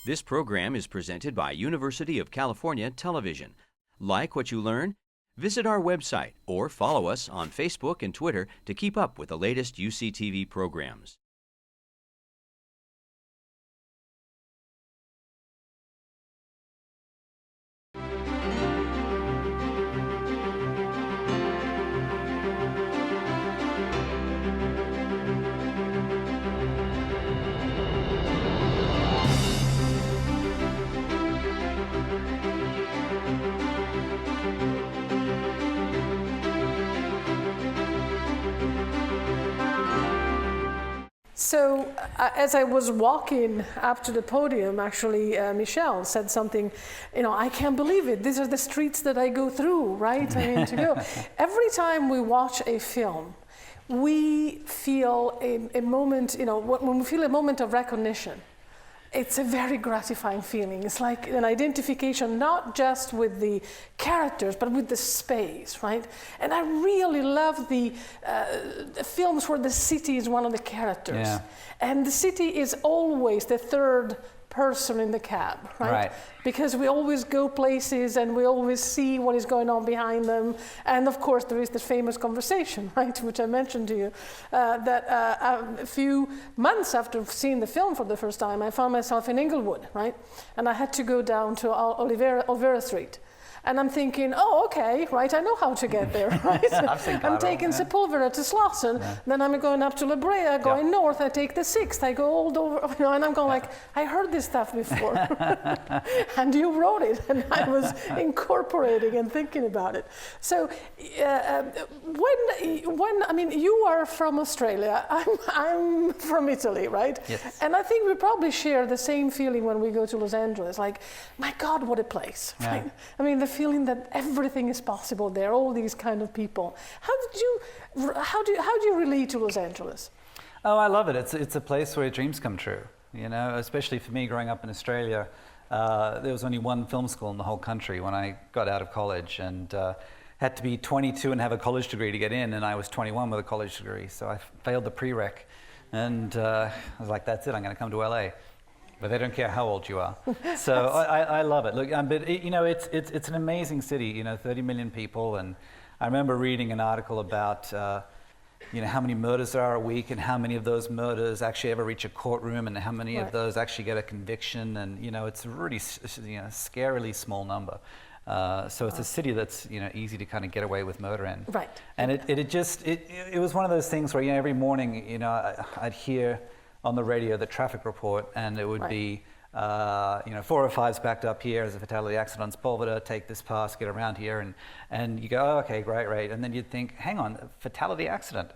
This program is presented by University of California Television. Like what you learn? Visit our website or follow us on Facebook and Twitter to keep up with the latest UCTV programs. So as I was walking up to the podium, actually, Michelle said something, I can't believe it. These are the streets that I go through, right? I mean, to go. Every time we watch a film, we feel a moment, when we feel a moment of recognition. It's a very gratifying feeling. It's like an identification, not just with the characters, but with the space, right? And I really love the films where the city is one of the characters. Yeah. And the city is always the third person in the cab, right? Because we always go places and we always see what is going on behind them. And of course, there is this famous conversation, right, which I mentioned to you, that a few months after seeing the film for the first time, I found myself in Inglewood, right? And I had to go down to Olvera Street. And I'm thinking, oh, okay, right, I know how to get there, right? I'm taking Sepulveda to Slauson, then I'm going up to La Brea, going north, I take the 6th, I go all over, and I'm going like, I heard this stuff before. And you wrote it, and I was incorporating and thinking about it. So when you are from Australia, I'm from Italy, right? Yes. And I think we probably share the same feeling when we go to Los Angeles, like, my God, what a place, right? I mean, the feeling that everything is possible there, all these kind of people. How do you relate to Los Angeles? Oh, I love it. It's a place where dreams come true. Especially for me, growing up in Australia, there was only one film school in the whole country when I got out of college, and had to be 22 and have a college degree to get in, and I was 21 with a college degree, so I failed the prereq, and I was like, that's it, I'm going to come to LA. But they don't care how old you are. So I love it. Look, but it's an amazing city. 30 million people, and I remember reading an article about how many murders there are a week, and how many of those murders actually ever reach a courtroom, and how many of those actually get a conviction. And it's a really scarily small number. So it's a city that's easy to kind of get away with murder in. Right. And it was one of those things where every morning I'd hear on the radio the traffic report, and it would be 405's backed up here as a fatality accident on Sepulveda, take this pass, get around here, and you go, oh, okay, great, and then you'd think, hang on, fatality accident.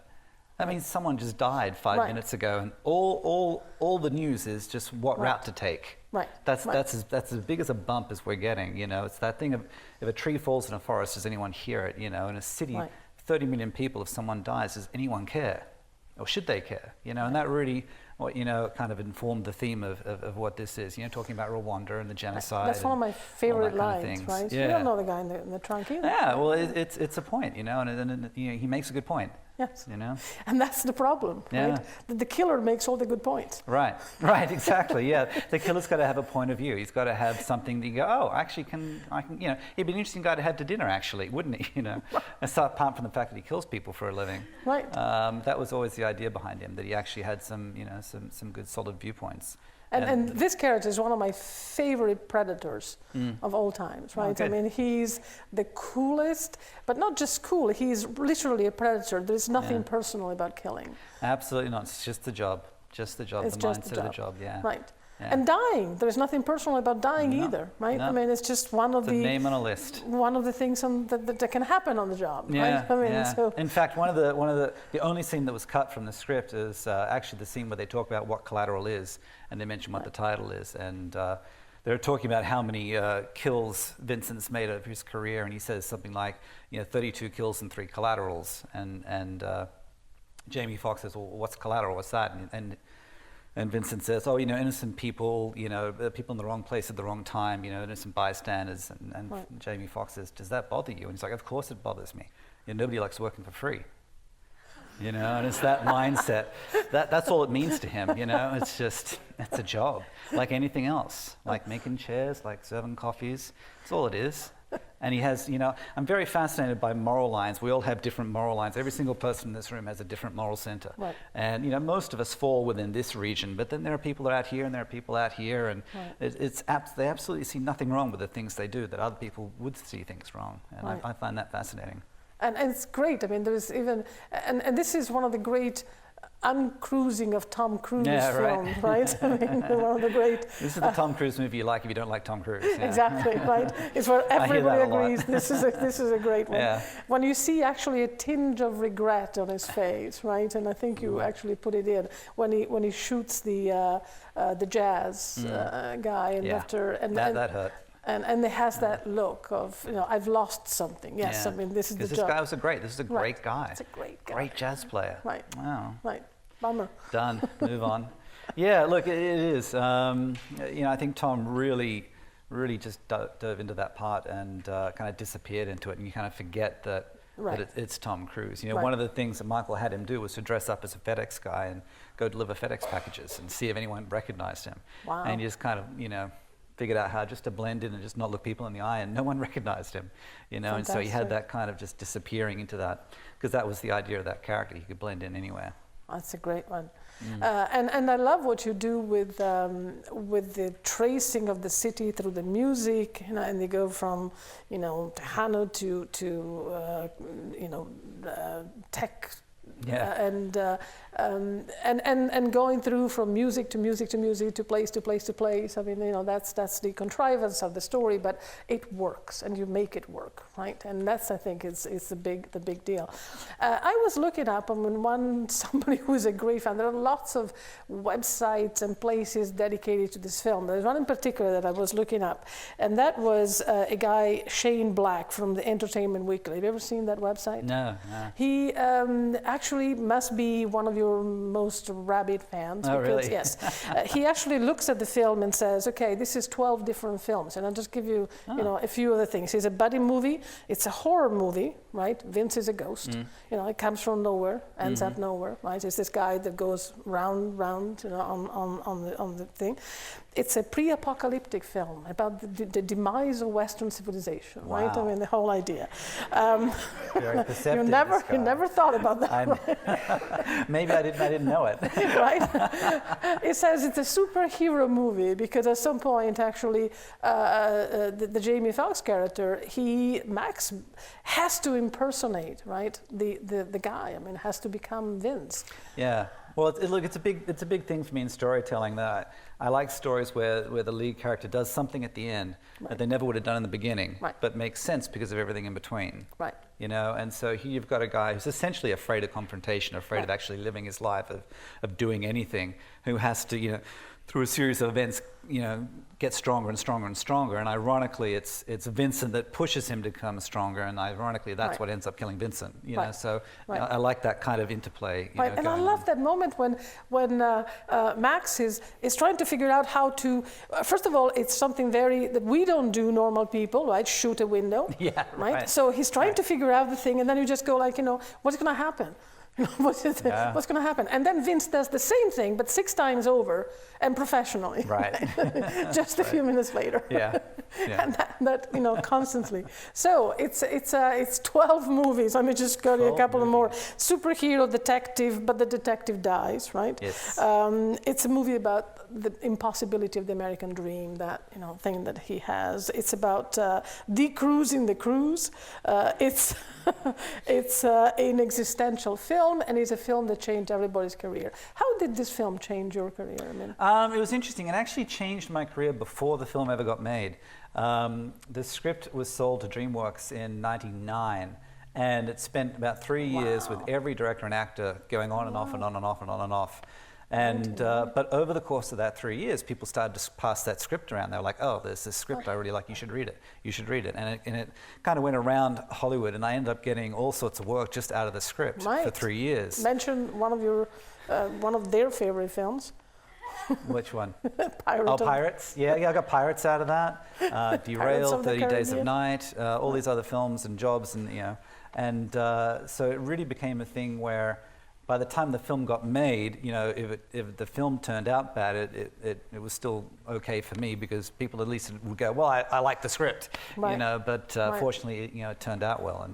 That means someone just died 5 minutes ago, and all the news is just what route to take. Right. That's as big as a bump as we're getting. It's that thing of, if a tree falls in a forest, does anyone hear it? In a city, 30 million people, if someone dies, does anyone care? Or should they care? And that really, kind of informed the theme of what this is. Talking about Rwanda and the genocide. That's one of my favorite lines, right? Yeah. You don't know the guy in the trunk either. Yeah, well, it's a point, and he makes a good point. Yes. And that's the problem, right? The killer makes all the good points. Right, exactly, yeah. The killer's got to have a point of view. He's got to have something that you go, oh, actually, I can, he'd be an interesting guy to have to dinner, actually, wouldn't he? Apart from the fact that he kills people for a living. Right. That was always the idea behind him, that he actually had some good, solid viewpoints. And this character is one of my favorite predators of all times, right? Oh, I mean, he's the coolest, but not just cool, he's literally a predator. There's nothing personal about killing. Absolutely not. It's just the job. Just the job, it's the just mindset of the job, yeah. Right. Yeah. And dying, there's nothing personal about dying either, right? No. I mean, it's just one of the name on a list. One of the things that can happen on the job, yeah, right? I mean, so. In fact, the only scene that was cut from the script is actually the scene where they talk about what Collateral is, and they mention what the title is, and they're talking about how many kills Vincent's made of his career, and he says something like, 32 kills and 3 collaterals, and Jamie Foxx says, well, what's collateral? What's that? And Vincent says, oh, innocent people, people in the wrong place at the wrong time, innocent bystanders. And Jamie Foxx says, does that bother you? And he's like, of course it bothers me. Nobody likes working for free. you know, and it's that mindset. That's all it means to him, you know. It's a job, like anything else, like making chairs, like serving coffees. That's all it is. And he has, you know, I'm very fascinated by moral lines. We all have different moral lines. Every single person in this room has a different moral center. Right. And, you know, most of us fall within this region, but then there are people out here and there are people out here, and they absolutely see nothing wrong with the things they do that other people would see things wrong. And I find that fascinating. And it's great. I mean, there is even, and this is one of the great uncruising of Tom Cruise films, right? I mean, one of the great. This is the Tom Cruise movie you like if you don't like Tom Cruise. Yeah. Exactly, right? It's where everybody agrees this is a great one. Yeah. When you see actually a tinge of regret on his face, right? And I think you actually put it in when he shoots the jazz guy, and that hurt. And it has that look of, you know, I've lost something. Yes, I mean, this is the job. This is a great guy. It's a great guy. Great jazz player. Right. Wow. Right. Bummer. Done. Move on. Yeah, look, it is. You know, I think Tom really just dove into that part and kind of disappeared into it, and you kind of forget that it's Tom Cruise. You know, one of the things that Michael had him do was to dress up as a FedEx guy and go deliver FedEx packages and see if anyone recognized him. Wow. And he just kind of, you know, figured out how just to blend in and just not look people in the eye, and no one recognized him, you know. Fantastic. And so he had that kind of just disappearing into that, because that was the idea of that character. He could blend in anywhere. That's a great one. And I love what you do with the tracing of the city through the music, you know, and they go from, you know, Tejano to you know, tech. And going through from music to music to music to place to place to place. I mean, you know, that's the contrivance of the story, but it works, and you make it work, right? And that's, I think, is the big deal. I was looking up, I mean, somebody who is a great fan. There are lots of websites and places dedicated to this film. There's one in particular that I was looking up, and that was a guy, Shane Black, from the Entertainment Weekly. Have you ever seen that website? No. He actually must be one of your most rabid fans. Oh, because, really? Yes. He actually looks at the film and says, okay, this is 12 different films. And I'll just give you, you know, a few other things. It's a buddy movie. It's a horror movie, right? Vince is a ghost. You know, it comes from nowhere, ends up nowhere, right? It's this guy that goes round, you know, on the thing. It's a pre-apocalyptic film about the demise of Western civilization, right? I mean, the whole idea. Very perceptive. You never thought about that. Maybe I didn't know it. Right? It says it's a superhero movie because at some point, actually, the Jamie Foxx character, Max has to impersonate, right, the guy. I mean, has to become Vince. Yeah. Well, look, it's a big thing for me in storytelling. That I like stories where the lead character does something at the end that they never would have done in the beginning, but makes sense because of everything in between. Right. You know, and so here you've got a guy who's essentially afraid of confrontation, afraid of actually living his life, of doing anything, who has to, you know, through a series of events, you know, get stronger and stronger and stronger. And ironically, it's Vincent that pushes him to become stronger. And ironically, that's what ends up killing Vincent. You know, so I like that kind of interplay. You know, and I love that moment when Max is trying to figure out how to. First of all, it's something that we don't do, normal people, right? Shoot a window. Yeah. Right. So he's trying to figure out the thing, and then you just go like, you know, what's going to happen? What's going to happen? And then Vince does the same thing, but 6 times over and professionally. Right. Just a few minutes later. Yeah. And that you know, constantly. So it's 12 movies. Let me just go to a couple of more. Superhero detective, but the detective dies, right? Yes. It's a movie about the impossibility of the American dream, that, you know, thing that he has. It's about decruising the cruise. It's an existential film, and it's a film that changed everybody's career. How did this film change your career? I mean, it was interesting. It actually changed my career before the film ever got made. The script was sold to DreamWorks in '99, and it spent about 3 years with every director and actor going on and off and on and off and on and off. And but over the course of that 3 years, people started to pass that script around. They were like, "Oh, there's this script I really like. You should read it. You should read it." And it kind of went around Hollywood, and I ended up getting all sorts of work just out of the script for 3 years. Mention one of their favorite films. Which one? Pirates. Yeah, I got Pirates out of that. Derailed, 30 Days of Night, all these other films and jobs, and you know, and so it really became a thing where by the time the film got made, you know, if the film turned out bad, it was still okay for me, because people at least would go, well, I like the script, right. you know. But right. fortunately, you know, it turned out well,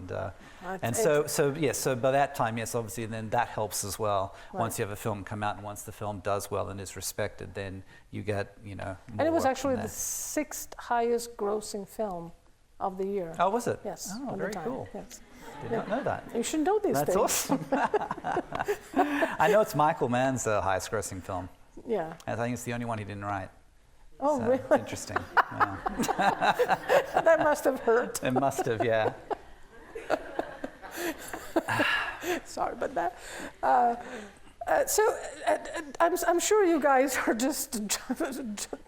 and so by that time, yes, obviously, then that helps as well. Right. Once you have a film come out, and once the film does well and is respected, then you get, you know, more. And it was actually the 6th highest grossing film of the year. Oh, was it? Yes. Oh, very cool. Yes. Did not know that. You should know these things. That's awesome. I know it's Michael Mann's highest grossing film. Yeah. And I think it's the only one he didn't write. Oh, so really? It's interesting. Yeah. That must have hurt. It must have, yeah. Sorry about that. I'm sure you guys are just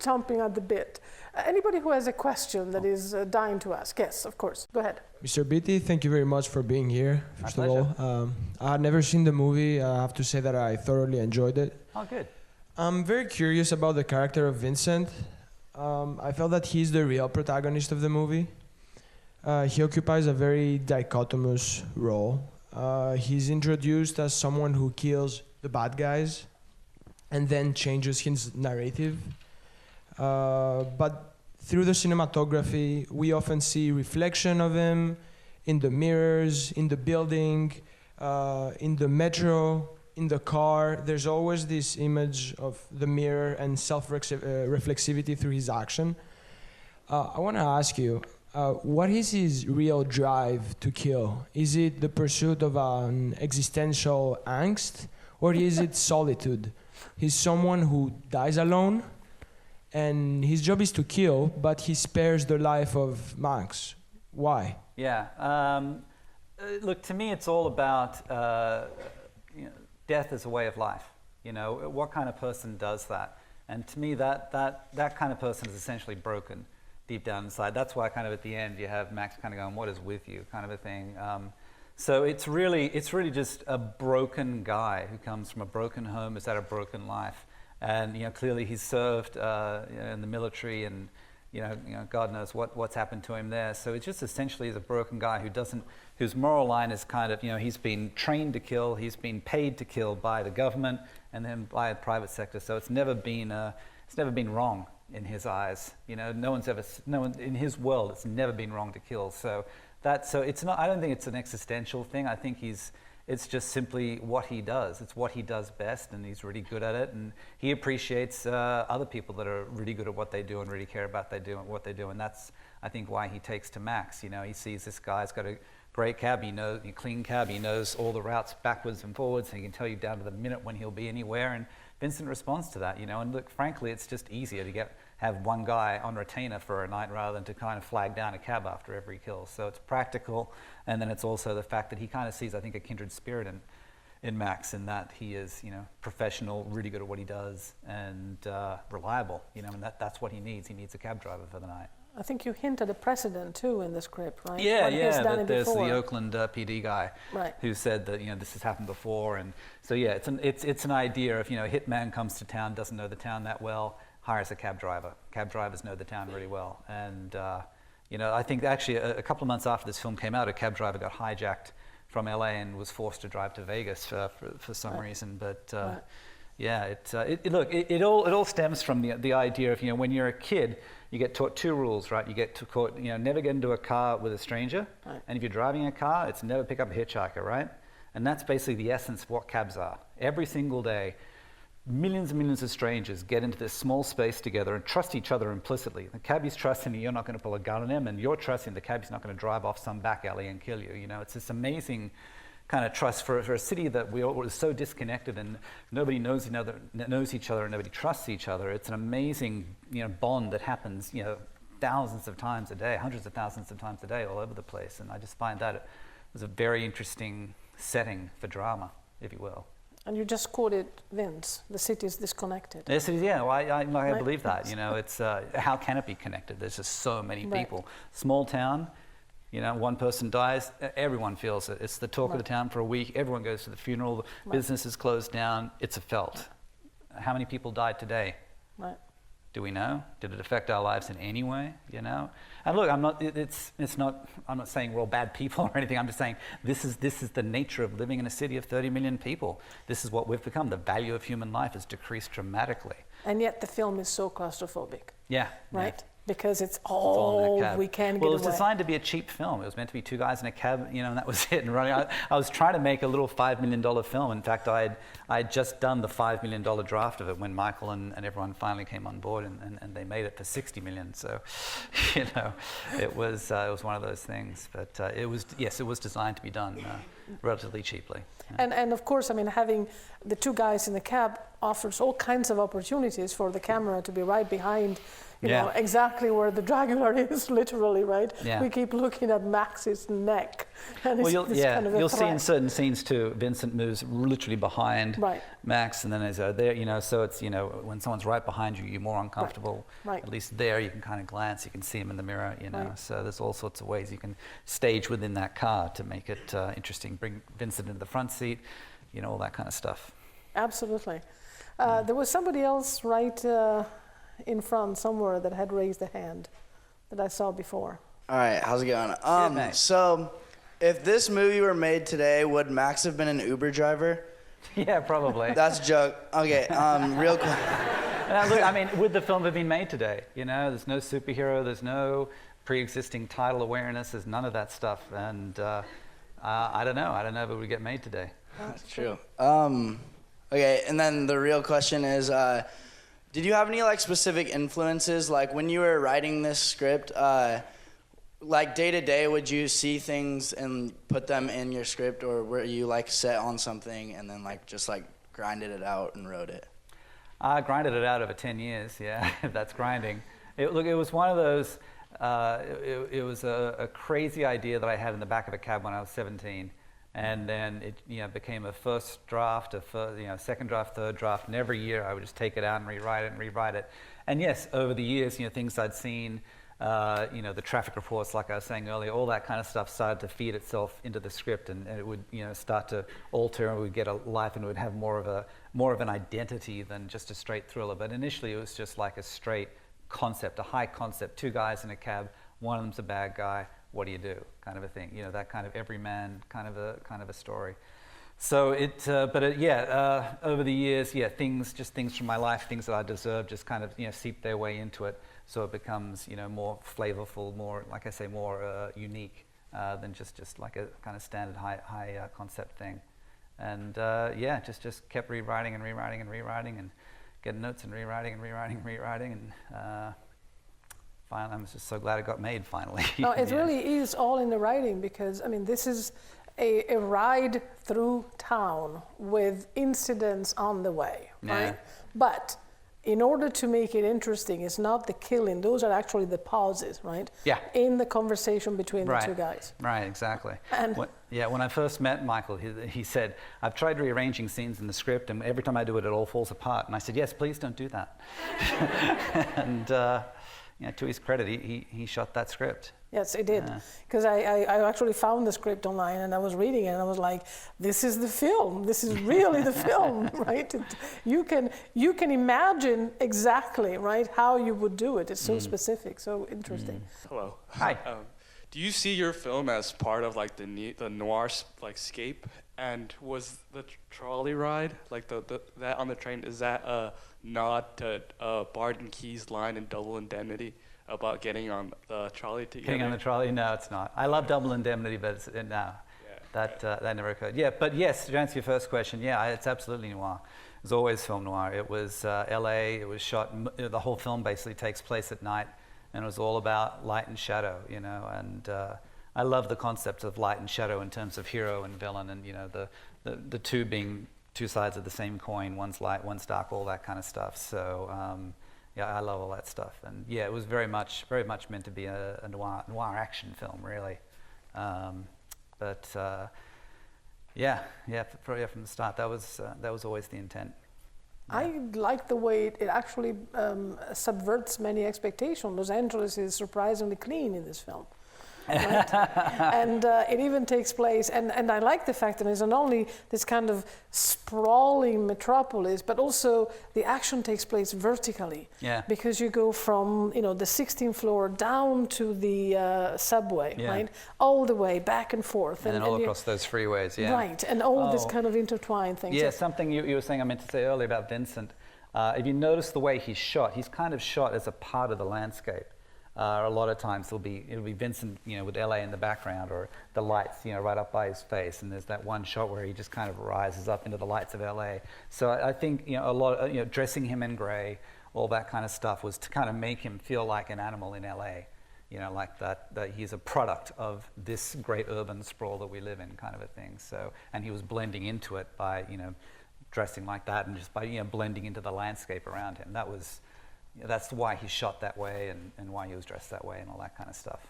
jumping at the bit. Anybody who has a question that is dying to ask? Yes, of course. Go ahead. Mr. Beatty, thank you very much for being here, first of all. I had never seen the movie. I have to say that I thoroughly enjoyed it. Oh, good. I'm very curious about the character of Vincent. I felt that he's the real protagonist of the movie. He occupies a very dichotomous role. He's introduced as someone who kills the bad guys and then changes his narrative. But through the cinematography, we often see reflection of him in the mirrors, in the building, in the metro, in the car. There's always this image of the mirror and self-reflexivity through his action. I want to ask you, what is his real drive to kill? Is it the pursuit of an existential angst, or is it solitude? He's someone who dies alone, and his job is to kill, but he spares the life of Max. Why? Yeah. Look, to me, it's all about you know, death as a way of life. You know, what kind of person does that? And to me, that kind of person is essentially broken deep down inside. That's why kind of at the end you have Max kind of going, "What is with you?" kind of a thing. So it's really just a broken guy who comes from a broken home, has had a broken life. And, you know, clearly he's served in the military, and you know, God knows what's happened to him there. So it's just essentially is a broken guy whose moral line is kind of, you know, he's been trained to kill, he's been paid to kill by the government and then by the private sector. So it's never been wrong in his eyes. You know, no one in his world, it's never been wrong to kill. So it's not. I don't think it's an existential thing. I think it's just simply what he does. It's what he does best, and he's really good at it. And he appreciates other people that are really good at what they do and really care about what they do. And that's, I think, why he takes to Max. You know, he sees this guy's got a great cab. He knows a clean cab. He knows all the routes backwards and forwards. And he can tell you down to the minute when he'll be anywhere. And Vincent responds to that. You know, and look, frankly, it's just easier to have one guy on retainer for a night rather than to kind of flag down a cab after every kill. So it's practical, and then it's also the fact that he kind of sees, I think, a kindred spirit in Max, in that he is, you know, professional, really good at what he does, and reliable. You know, and that's what he needs. He needs a cab driver for the night. I think you hinted a precedent too in the script, right? Yeah. That there's the Oakland PD guy, right, who said that, you know, this has happened before, and so yeah, it's an idea of, you know, a hitman comes to town, doesn't know the town that well, hires a cab driver. Cab drivers know the town really well. And, you know, I think actually a couple of months after this film came out, a cab driver got hijacked from LA and was forced to drive to Vegas for some reason. But yeah, it all stems from the idea of, you know, when you're a kid, you get taught two rules, right? You get taught, you know, never get into a car with a stranger. Right. And if you're driving a car, it's never pick up a hitchhiker, right? And that's basically the essence of what cabs are. Every single day, millions and millions of strangers get into this small space together and trust each other implicitly. The cabbie's trusting that you're not going to pull a gun on him, and you're trusting the cabbie's not going to drive off some back alley and kill you. You know, it's this amazing kind of trust for a city that is so disconnected and nobody knows each other and nobody trusts each other. It's an amazing, you know, bond that happens, you know, thousands of times a day, hundreds of thousands of times a day all over the place. And I just find that it was a very interesting setting for drama, if you will. And you just quoted Vince, the city is disconnected. Yes, it is, yeah. Well, I believe that. You know, it's how can it be connected? There's just so many people. Small town, you know, one person dies, everyone feels it. It's the talk of the town for a week. Everyone goes to the funeral. The business is closed down. It's a felt. How many people died today? Do we know? Did it affect our lives in any way? You know? And look, I'm not saying we're all bad people or anything. I'm just saying this is the nature of living in a city of 30 million people. This is what we've become. The value of human life has decreased dramatically. And yet the film is so claustrophobic. Yeah. Right? Yeah. Because it's all we can get away. Well, it was designed to be a cheap film. It was meant to be two guys in a cab, you know, and that was it. And running, I was trying to make a little $5 million film. In fact, I had just done the $5 million draft of it when Michael and everyone finally came on board, and they made it for $60 million. So, you know, it was one of those things. But it was designed to be done relatively cheaply. Yeah. And of course, I mean, having the two guys in the cab offers all kinds of opportunities for the camera to be right behind, you know, exactly where the Dracula is, literally, right? Yeah. We keep looking at Max's neck. And well, you'll see in certain scenes too, Vincent moves literally behind Max, and then as there, you know, so it's, you know, when someone's right behind you, you're more uncomfortable. Right. At least there, you can kind of glance, you can see him in the mirror, you know. Right. So there's all sorts of ways you can stage within that car to make it interesting. Bring Vincent into the front seat, you know, all that kind of stuff. Absolutely. There was somebody else right in front somewhere that had raised a hand that I saw before. All right, how's it going? So, if this movie were made today, would Max have been an Uber driver? Yeah, probably. That's a joke. Okay, real quick. Look, I mean, would the film have been made today? You know, there's no superhero, there's no pre-existing title awareness, there's none of that stuff, and I don't know if it would get made today. That's true. Okay, and then the real question is, did you have any like specific influences? Like when you were writing this script, like day to day, would you see things and put them in your script, or were you like set on something and then like just like grinded it out and wrote it? I grinded it out over 10 years, yeah, that's grinding. Look, it was one of those, it was a crazy idea that I had in the back of a cab when I was 17. And then it became a first draft, second draft, third draft, and every year I would just take it out and rewrite it. And yes, over the years, things I'd seen, the traffic reports, like I was saying earlier, all that kind of stuff started to feed itself into the script, and it would start to alter, and we'd get a life, and it would have more of an identity than just a straight thriller. But initially, it was just like a straight concept, a high concept, two guys in a cab, one of them's a bad guy. What do you do, kind of a thing, that kind of everyman kind of a story. So over the years, things from my life, things that I deserve, just kind of seep their way into it, so it becomes more flavorful, more, like I say, more unique than just like a kind of standard high concept thing. And just kept rewriting and getting notes and rewriting and. Finally, I'm just so glad it got made finally. No, it really is all in the writing, because I mean, this is a ride through town with incidents on the way, right? But in order to make it interesting, it's not the killing; those are actually the pauses, right? Yeah. In the conversation between the two guys. Right, exactly. And when I first met Michael, he said, "I've tried rearranging scenes in the script, and every time I do it, it all falls apart." And I said, "Yes, please don't do that." And. To his credit, he shot that script. Yes, he did. Because I actually found the script online, and I was reading it, and I was like, this is the film. This is really the film, right? You can imagine exactly, right, how you would do it. It's so specific, so interesting. Hello. Hi. Do you see your film as part of like the noir like scape? And was the trolley ride, like that on the train, is that a nod to Barton Key's line in Double Indemnity about getting on the trolley together? Getting on the trolley? No, it's not. I love Double Indemnity, but that never occurred. Yeah, but yes, to answer your first question, it's absolutely noir. It was always film noir. It was L.A. It was shot. The whole film basically takes place at night, and it was all about light and shadow, and. I love the concept of light and shadow in terms of hero and villain, and the two being two sides of the same coin. One's light, one's dark, all that kind of stuff. So I love all that stuff, and it was very much meant to be a noir action film, really. From the start, that was always the intent. Yeah. I like the way it actually subverts many expectations. Los Angeles is surprisingly clean in this film. right? And it even takes place, and I like the fact that it's not only this kind of sprawling metropolis, but also the action takes place vertically. Yeah. Because you go from, you know, the 16th floor down to the subway, right? All the way back and forth. And then all across those freeways, yeah. Right, and all this kind of intertwined things. Yeah, something you were saying I meant to say earlier about Vincent. If you notice the way he's shot, he's kind of shot as a part of the landscape. A lot of times it'll be Vincent, you know, with LA in the background, or the lights, you know, right up by his face, and there's that one shot where he just kind of rises up into the lights of LA. So I think, you know, a lot of, you know, dressing him in gray, all that kind of stuff was to kind of make him feel like an animal in LA, you know, like that he's a product of this great urban sprawl that we live in, kind of a thing. So, and he was blending into it by, you know, dressing like that, and just by, you know, blending into the landscape around him. That's why he shot that way, and why he was dressed that way, and all that kind of stuff.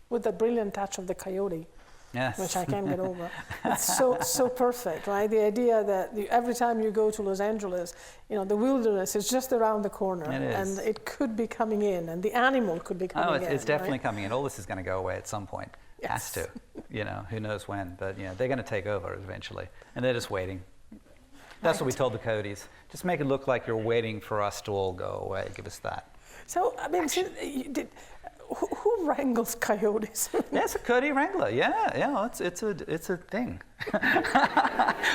With the brilliant touch of the coyote, yes. which I can't get over. It's so perfect, right? The idea that every time you go to Los Angeles, you know, the wilderness is just around the corner, and it could be coming in, and the animal could be coming in. It's definitely right? coming in. All this is going to go away at some point. Yes. Has to. You know, who knows when, but you know, they're going to take over eventually, and they're just waiting. That's what we told the coyotes. Just make it look like you're waiting for us to all go away. Give us that. So, I mean, who wrangles coyotes? Yes, a coyote wrangler. Yeah, it's a thing.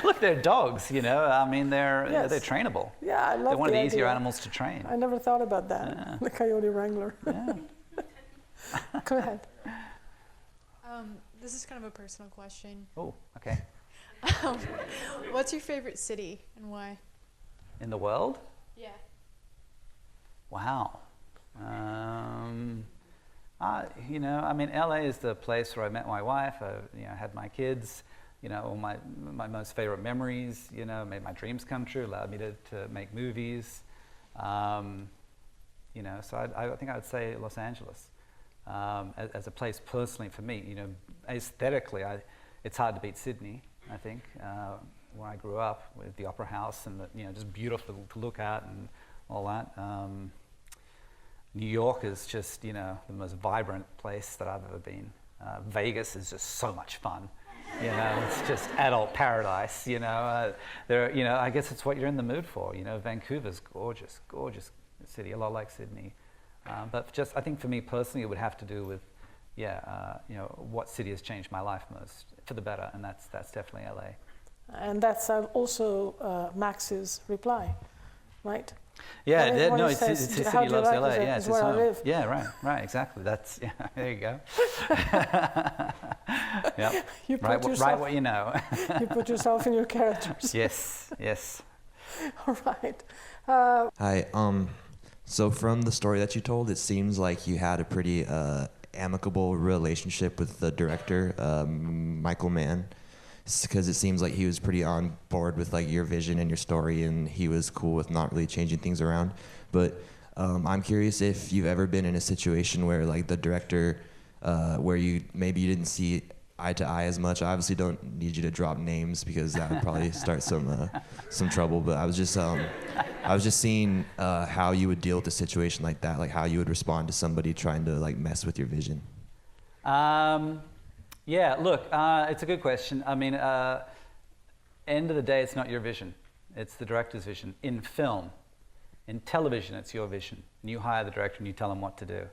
Look, they're dogs. You know, I mean, they're trainable. Yeah, I love They're one of the idea. easier animals to train. I never thought about that. Yeah. The coyote wrangler. Yeah. Go ahead. This is kind of a personal question. Oh, okay. What's your favorite city and why? In the world? Yeah. Wow. You know, I mean, LA is the place where I met my wife. I, you know, had my kids. You know, all my most favorite memories. You know, made my dreams come true. Allowed me to make movies. You know, so I think I would say Los Angeles as a place personally for me. You know, aesthetically, it's hard to beat Sydney. I think where I grew up, with the Opera House and the, you know, just beautiful to look at and all that. New York is just, you know, the most vibrant place that I've ever been. Vegas is just so much fun. You know, it's just adult paradise. You know, you know, I guess it's what you're in the mood for. You know, Vancouver's gorgeous, gorgeous city, a lot like Sydney. But just, I think for me personally, it would have to do with, you know, what city has changed my life most for the better, and that's definitely LA. And that's also Max's reply, right? Yeah, no, it's his city loves LA. Yeah, it's his home. Live. Yeah, right, exactly. That's, yeah, there you go. Yep. Write what you know. You put yourself in your characters. Yes. All right. Hi. So from the story that you told, it seems like you had a pretty amicable relationship with the director, Michael Mann, because it seems like he was pretty on board with like your vision and your story, and he was cool with not really changing things around. But I'm curious if you've ever been in a situation where like the director, where maybe you didn't see eye to eye as much. I obviously don't need you to drop names because that would probably start some trouble. But I was just seeing how you would deal with a situation like that, like how you would respond to somebody trying to like mess with your vision. Yeah, look, it's a good question. I mean, end of the day, it's not your vision. It's the director's vision. In film, in television, it's your vision. And you hire the director and you tell him what to do.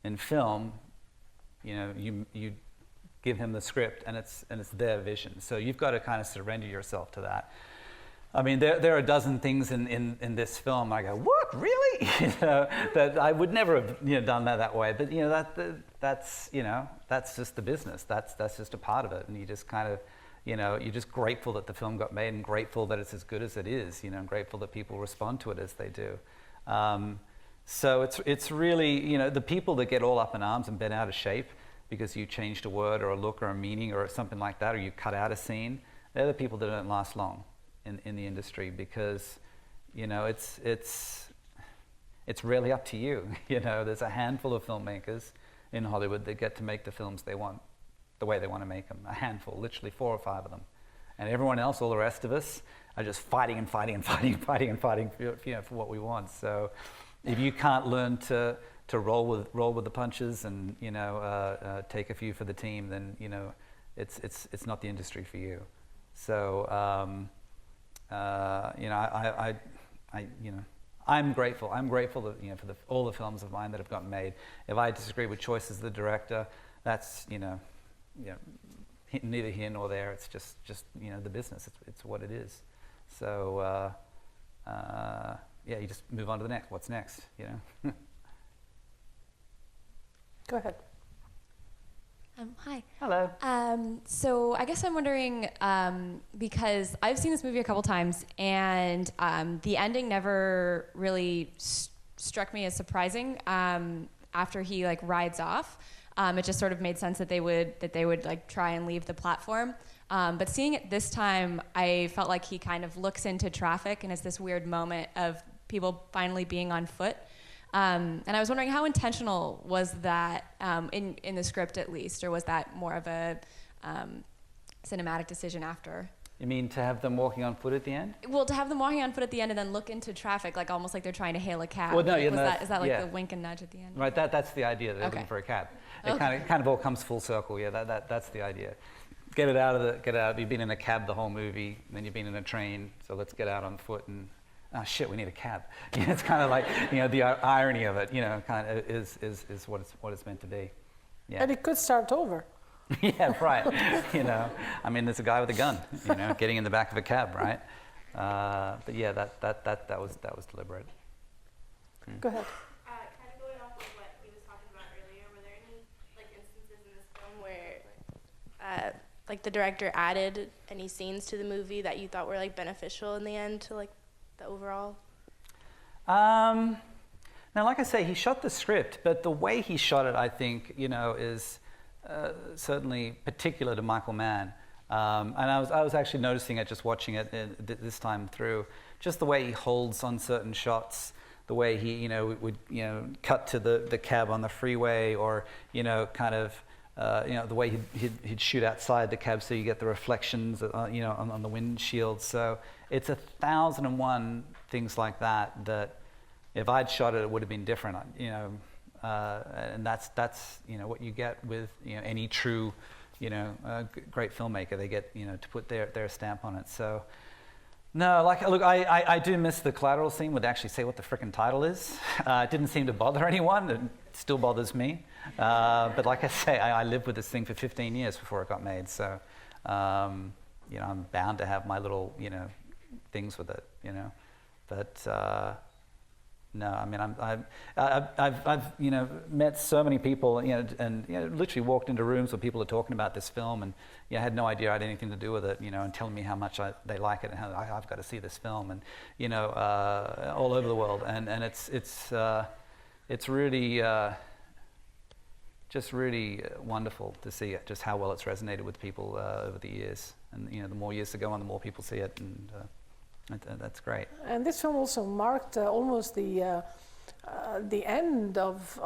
In film, you know, you give him the script and it's their vision. So you've got to kind of surrender yourself to that. I mean, there are a dozen things in this film. I go, what, really? You know, that I would never have done that way. But you know, that's just the business. That's just a part of it. And you just kind of, you know, you're just grateful that the film got made and grateful that it's as good as it is. You know, and grateful that people respond to it as they do. So it's really, you know, the people that get all up in arms and bent out of shape because you changed a word or a look or a meaning or something like that, or you cut out a scene. They're the people that don't last long in the industry, because you know it's really up to you. You know, there's a handful of filmmakers in Hollywood that get to make the films they want, the way they want to make them. A handful, literally 4 or 5 of them, and everyone else, all the rest of us, are just fighting for, you know, for what we want. So if you can't learn to to roll with the punches and take a few for the team, then it's not the industry for you. So I'm grateful. I'm grateful that for all the films of mine that have gotten made. If I disagree with choices of the director, that's neither here nor there. It's just the business. It's what it is. So you just move on to the next. What's next? Go ahead. Hi. Hello. So I guess I'm wondering, because I've seen this movie a couple times, and the ending never really struck me as surprising. After he rides off, it just sort of made sense that they would try and leave the platform. But seeing it this time, I felt like he kind of looks into traffic, and it's this weird moment of people finally being on foot. And I was wondering, how intentional was that in the script, at least, or was that more of a cinematic decision after? You mean to have them walking on foot at the end? Well, to have them walking on foot at the end and then look into traffic, almost like they're trying to hail a cab. Well, no, is that the wink and nudge at the end? Right, that's the idea. They're looking for a cab. It kind of all comes full circle. Yeah, that's the idea. Get it out. You've been in a cab the whole movie, and then you've been in a train. So let's get out on foot and. Oh shit! We need a cab. It's kind of like the irony of it. Kind of is what it's meant to be. Yeah. And it could start over. Yeah, right. I mean, there's a guy with a gun. Getting in the back of a cab, right? But yeah, that was deliberate. Go ahead. Kind of going off of what he was talking about earlier, were there any instances in this film where the director added any scenes to the movie that you thought were beneficial in the end to the overall? Now, like I say, he shot the script, but the way he shot it, I think, is certainly particular to Michael Mann. And I was actually noticing it just watching it this time through, just the way he holds on certain shots, the way he, would cut to the cab on the freeway, or kind of. The way he'd shoot outside the cab, so you get the reflections, on the windshield. So it's 1,001 things like that if I'd shot it, it would have been different. And that's what you get with any true great filmmaker. They get to put their stamp on it. So. No, look, I do miss the Collateral scene where they actually say what the frickin' title is. It didn't seem to bother anyone. It still bothers me. But like I say, I lived with this thing for 15 years before it got made. So, I'm bound to have my little, things with it, But no, I mean, I've met so many people, and literally walked into rooms where people are talking about this film, and I had no idea I had anything to do with it, and telling me how much they like it and how I've got to see this film, and all over the world, and it's really just really wonderful to see it, just how well it's resonated with people over the years, and the more years to go on, the more people see it, and. That's great. And this film also marked almost the end of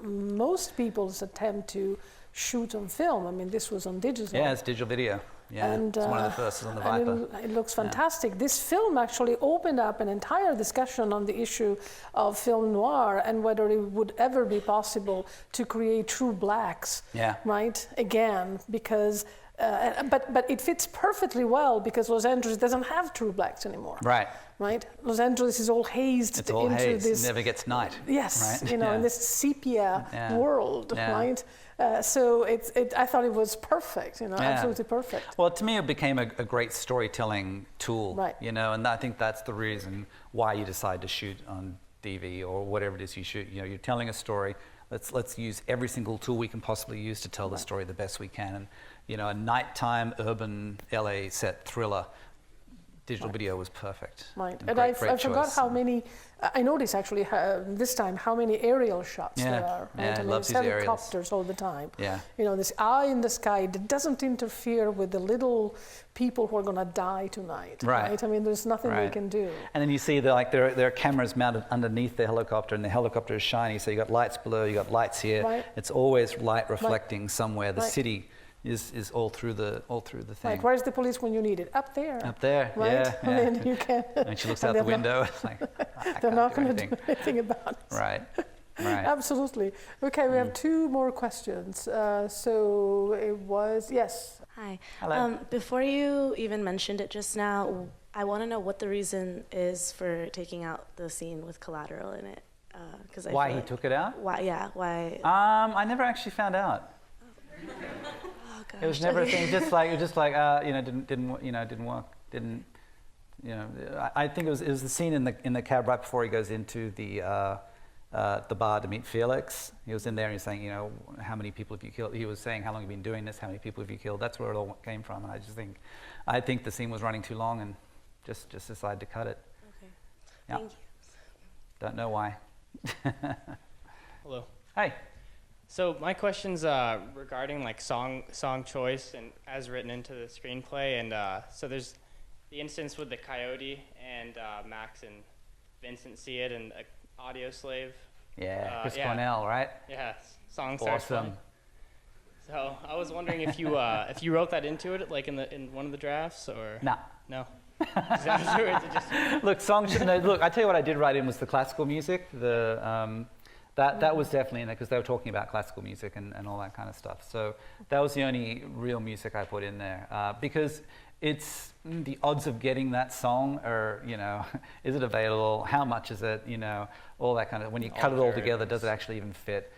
most people's attempt to shoot on film. I mean, this was on digital. Yeah, it's digital video. Yeah, and, it's one of the first on the Viper. It looks fantastic. Yeah. This film actually opened up an entire discussion on the issue of film noir and whether it would ever be possible to create true blacks. Yeah. Right? Again, because. But it fits perfectly well because Los Angeles doesn't have true blacks anymore. Right. Right. Los Angeles is all hazed it's all into hazed. this. It never gets night. Yes. Right? In this sepia world. Yeah. Right. So I thought it was perfect. Absolutely perfect. Well, to me, it became a great storytelling tool. Right. And I think that's the reason why you decide to shoot on DV or whatever it is you shoot. You're telling a story. Let's use every single tool we can possibly use to tell the story the best we can. And a nighttime urban LA set thriller, digital video was perfect. Right, and I forgot how many. I noticed actually this time how many aerial shots there are. Right? Yeah, I love these helicopters all the time. Yeah. This eye in the sky that doesn't interfere with the little people who are going to die tonight. Right. I mean, there's nothing they can do. And then you see there are cameras mounted underneath the helicopter, and the helicopter is shiny. So you got lights below, you got lights here. Right. It's always light reflecting somewhere. The city. Is all through the thing. Right, where's the police when you need it? Up there. Up there, right? Yeah. And then you can. And she looks out the window. It's like, they're not going to do anything about it. Right. Right. Absolutely. Okay, we have 2 more questions. So it was, yes. Hi. Hello. Before you even mentioned it just now, I want to know what the reason is for taking out the scene with Collateral in it. Why he took it out? Why? Yeah. Why? I never actually found out. Oh, gosh. It was never a thing. Just like didn't work. I think it was the scene in the cab right before he goes into the bar to meet Felix. He was in there and he's saying, how many people have you killed? He was saying, how long have you been doing this? How many people have you killed? That's where it all came from. And I think the scene was running too long and just decided to cut it. Okay. Yeah. Thank you. Don't know why. Hello. Hey. So my question's regarding like song choice and as written into the screenplay, and so there's the instance with the coyote and Max and Vincent see it and Audio Slave. Yeah, Chris Cornell, right? Yeah, song starts Awesome. playing. So I was wondering if you wrote that into it, like in one of the drafts, or no. Look, songs. Look, I tell you what I did write in was the classical music. That was definitely in there because they were talking about classical music and all that kind of stuff. So that was the only real music I put in there because it's the odds of getting that song are, is it available? How much is it? All that kind of. When you cut it all together, does it actually even fit?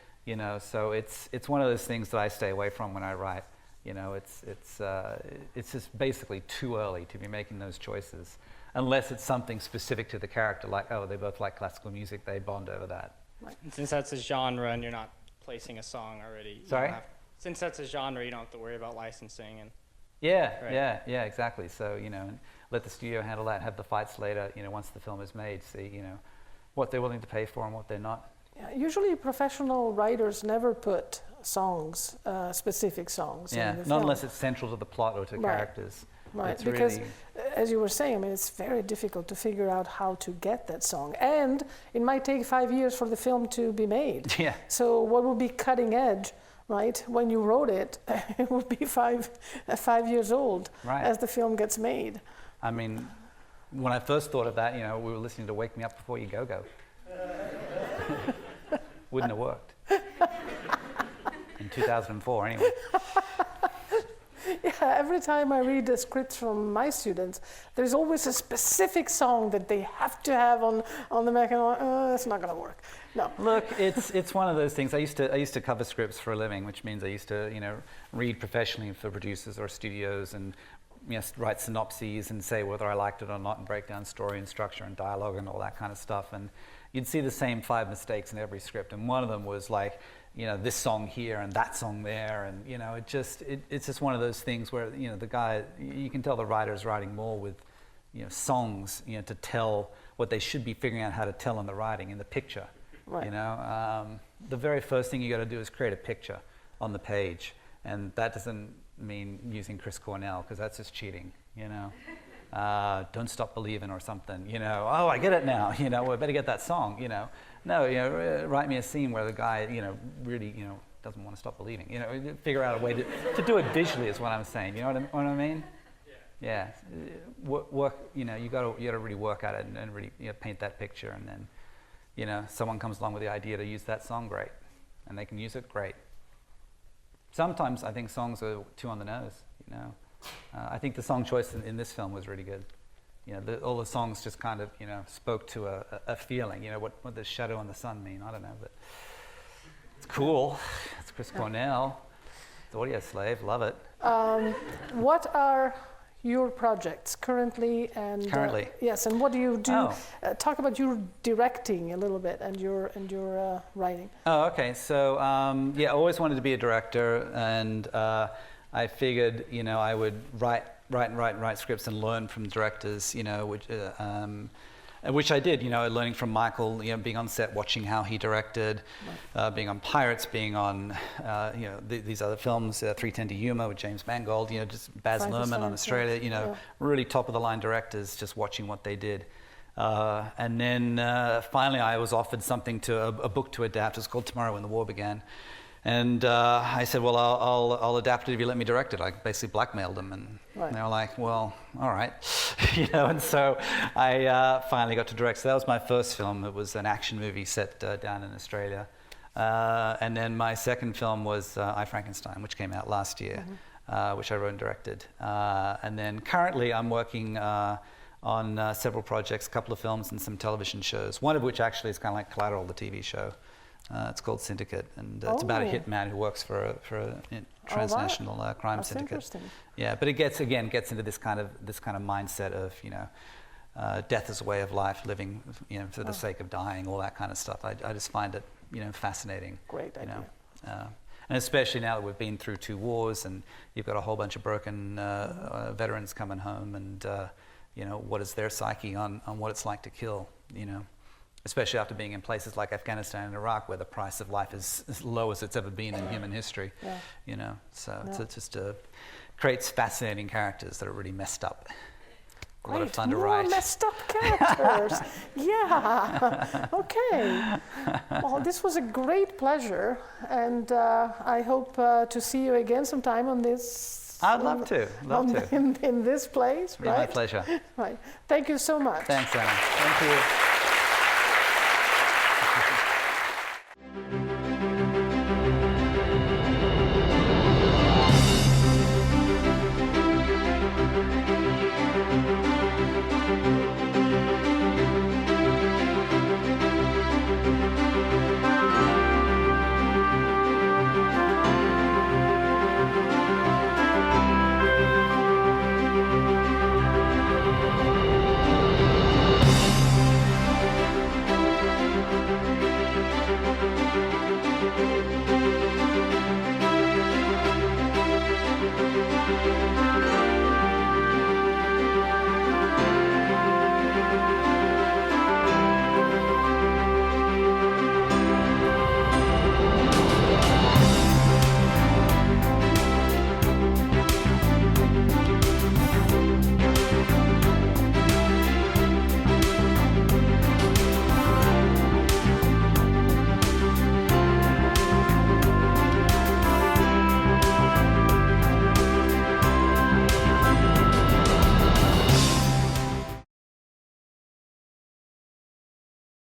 So it's one of those things that I stay away from when I write. It's just basically too early to be making those choices, unless it's something specific to the character, like they both like classical music, they bond over that. Right. Since that's a genre and you're not placing a song already. Sorry? Since that's a genre, you don't have to worry about licensing and. Yeah, exactly. So let the studio handle that. Have the fights later. Once the film is made, see what they're willing to pay for and what they're not. Yeah, usually professional writers never put songs, specific songs. Yeah, in the not film. unless it's central to the plot or to characters. Right, it's because really as you were saying, it's very difficult to figure out how to get that song, and it might take 5 years for the film to be made. Yeah. So what would be cutting edge, right? When you wrote it, it would be 5 years old as the film gets made. I mean, when I first thought of that, we were listening to "Wake Me Up Before You Go Go." Wouldn't have worked. In 2004, anyway. Yeah, every time I read the scripts from my students, there's always a specific song that they have to have on the Mac, and it's not going to work. No. Look, it's one of those things. I used to cover scripts for a living, which means I used to read professionally for producers or studios and write synopses and say whether I liked it or not and break down story and structure and dialogue and all that kind of stuff. And you'd see the same 5 mistakes in every script, and one of them was like, this song here and that song there, and it's just one of those things where the guy, you can tell the writer's writing more with songs to tell what they should be figuring out how to tell in the writing, in the picture. Right. The very first thing you got to do is create a picture on the page, and that doesn't mean using Chris Cornell because that's just cheating. Don't Stop Believing or something. Oh, I get it now. Well, I better get that song. No, write me a scene where the guy, really, doesn't want to stop believing. Figure out a way to do it visually is what I'm saying. You know what I mean? Yeah. Work. You got to really work at it and really paint that picture, and then, someone comes along with the idea to use that song, great, and they can use it, great. Sometimes I think songs are too on the nose. I think the song choice in this film was really good. All the songs just kind of, spoke to a feeling. What does shadow and the sun mean? I don't know, but it's cool. It's Chris Cornell. It's Audio Slave. Love it. What are your projects currently? Yes, and what do you do? Talk about your directing a little bit and your writing. Oh, okay. So I always wanted to be a director, and I figured, I would write scripts and learn from directors, which I did, learning from Michael, being on set, watching how he directed, being on Pirates, being on, these other films, 310 to Yuma with James Mangold, just Baz Luhrmann on Australia, really top of the line directors, just watching what they did. And then finally I was offered something a book to adapt. It was called Tomorrow When the War Began. And I said, well, I'll adapt it if you let me direct it. I basically blackmailed them, and they were like, well, all right. And so I finally got to direct. So that was my first film. It was an action movie set down in Australia. And then my second film was I, Frankenstein, which came out last year, which I wrote and directed. And then currently I'm working on several projects, a couple of films and some television shows, one of which actually is kind of like Collateral, the TV show. It's called Syndicate, and it's about a hitman who works for a transnational crime That's syndicate. Interesting. Yeah, but it gets into this kind of mindset of death as a way of life, living for the sake of dying, all that kind of stuff. I just find it fascinating. Great idea. And especially now that we've been through 2 wars, and you've got a whole bunch of broken veterans coming home, and what is their psyche on what it's like to kill, especially after being in places like Afghanistan and Iraq, where the price of life is as low as it's ever been in human history. So it just creates fascinating characters that are really messed up. A lot of fun to write. More messed up characters. Yeah. Okay. Well, this was a great pleasure, and I hope to see you again sometime on this. I'd love to. In this place, right? My pleasure. Right. Thank you so much. Thanks, Anna. Thank you.